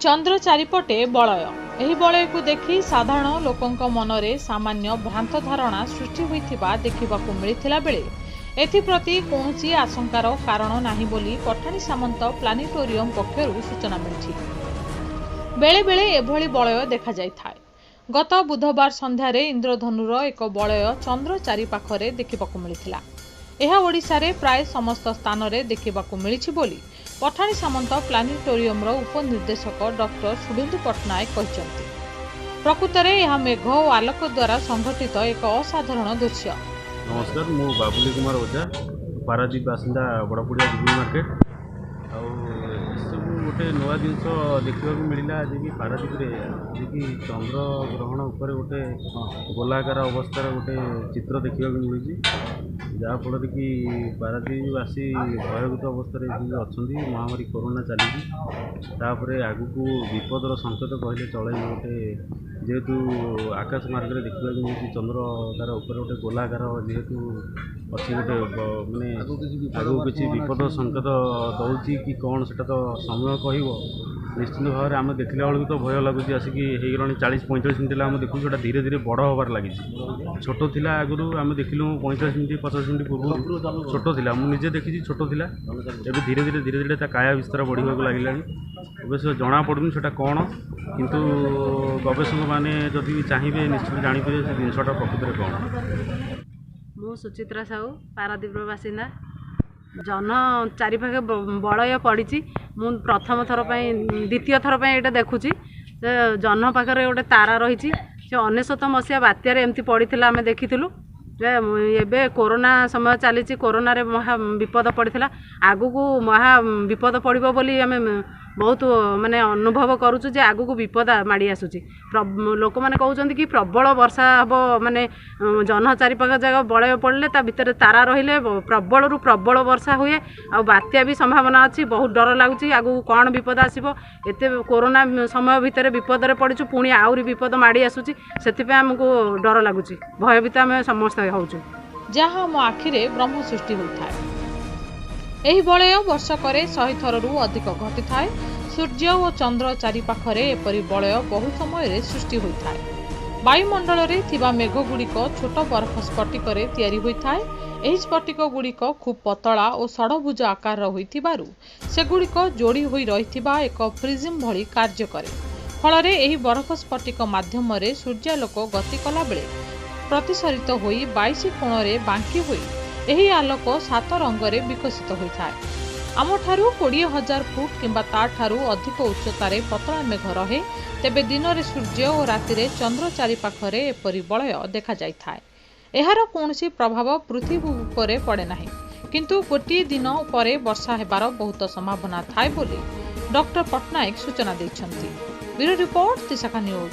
चंद्र चारिपटे बलय एही बलय को देखि साधारण लोकंक मनरे सामान्य भ्रांत धारणा सृष्टि होइथिबा देखिबाकू मिलिथिला बेले एथिप्रति कौनसी आशंकार कारण नाही बोली पठाणी सामंत प्लानेटोरियम पक्षरु सूचना मिलिछि। बेले बेले एभली बलय देखा जाय थाए। गत बुधवार संध्यारे इंद्रधनुर एक बलय चंद्र चारिपाखरे देखिबाकू मिलिथिला। एहा ओडिशारे प्राय समस्त स्थान रे देखिबाकू मिलिछि बोली पठाणी सामंत प्लानेटोरियम उपनिर्देशक डॉक्टर शुभेन्दु पट्टनायक कहते। प्रकृत में यह मेघ और आलोक द्वारा संघटित एक असाधारण दृश्य। नमस्कार, मु बाबुली कुमार ओझा, पारादीप बासिंदा बड़पुड़िया जुबली मार्केट। सब गोटे नुआ जिनस देखा मिलला आज कि पारादीप कि चंद्र ग्रहण उपर गोटे गोलाकार अवस्थार गोटे चित्र देखा मिलूँ, जहाँफल कि पारादीपवासी भयभूत अवस्था अच्छा। महामारी कोरोना चली आगू विपदर संकेत कहले चले। गोटे जेहेतु आकाश मार्ग में देखा मिलूँ चंद्र तार ऊपर गोटे गोलाकार जेहेतु अच्छी गोटे मानने आगू किसी विपद संकेत दौर कि कौन से तो समय कह निश्चित भाव में आम देखला बेलू तो भय लगुच। आसिक हो 40-45 मिनट आम देखु धीरे धीरे बड़ हबार लगी। छोट थिला आगु आम देखिलु 45 मिनट 50 मिनट पूर्व छोट थिला, मुझे देखी छोट थिला। एबे धीरे धीरे धीरे धीरे काया विस्तार बढ़ा लगे। अवश्य जना पड़ुनि सेटा कौन, किंतु गवेषक माने जदि चाहिए निश्चित जापर से जिनसा प्रकृत में कौन। मु सुचित्रा साहू, पारादीप बासिंदा। जन चारिपाखे बलय पड़ी मु प्रथम थर द्वितीय थर ये देखुची। जन पाखे गोटे तारा रही 1999 मसीहा बात्यार एमती पड़ी आम देखीलु। एबे कोरोना समय चली, कोरोना रे महा विपद पड़ा। आगू को महा विपद पड़ो बोली आम बहुत माने अनुभव करुचु जे आगू को विपद माड़ी आसुची। लोक मैंने कहते कि प्रबल वर्षा हम माने जन चारिपाख जगह बलय पड़े ता भितर तारा रहिले प्रबल रु प्रबल वर्षा हुए आ बात्या भी संभावना अच्छी। बहुत डर लगुच आगू कौन विपद आसो। एत कोरोना समय भितर विपद रे पड़ीचु, पुणी आउरी विपद माड़ी आसुची। सेथिपे हमको डर लगुच, भयभीत आम समस्त होचु। जहाँ मो आखिरे ब्रह्म सृष्टि होइथाय। एही बलय वर्षकर 100 थरु अधिक घटी थाए। सूर्य और चंद्र चारिपाखरे एपरी बलय बहु समय सृष्टि होइथाय। वायुमंडल रे थिबा मेघ गुड़िक छोट बरफ स्फटिक तैयारी होइथाय। एही स्फटिक गुड़िक खूब पतला और षड़भुज आकार होइथिबारु सेगुड़िक जोड़ी होई रहिथिबा एक प्रिज्म भली कार्य करे। फल एही बरफ स्फटिक माध्यम रे सूर्यालोक गति कला बेले प्रतिसरित होई 22 कोण रे बांकी होई एही आलोक 7 रंग रे विकसित होइथाय। आमठारू 20,000 फुट किंबा ताठारू अधिक उच्चतार पतला मेघ रहे, तेबे दिन में सूर्य और राति रे चंद्र चारिपाखरे एपरी बलय देखा जाय थाए। एहार कौनसी प्रभाव पृथ्वी उपरे पड़े नाही, किंतु गोटे दिन परे वर्षा हेबार बहुत संभावना थाए बोली डॉक्टर पट्टनायक सूचना दैछंती। ब्यूरो रिपोर्ट, तिसाखा न्यूज।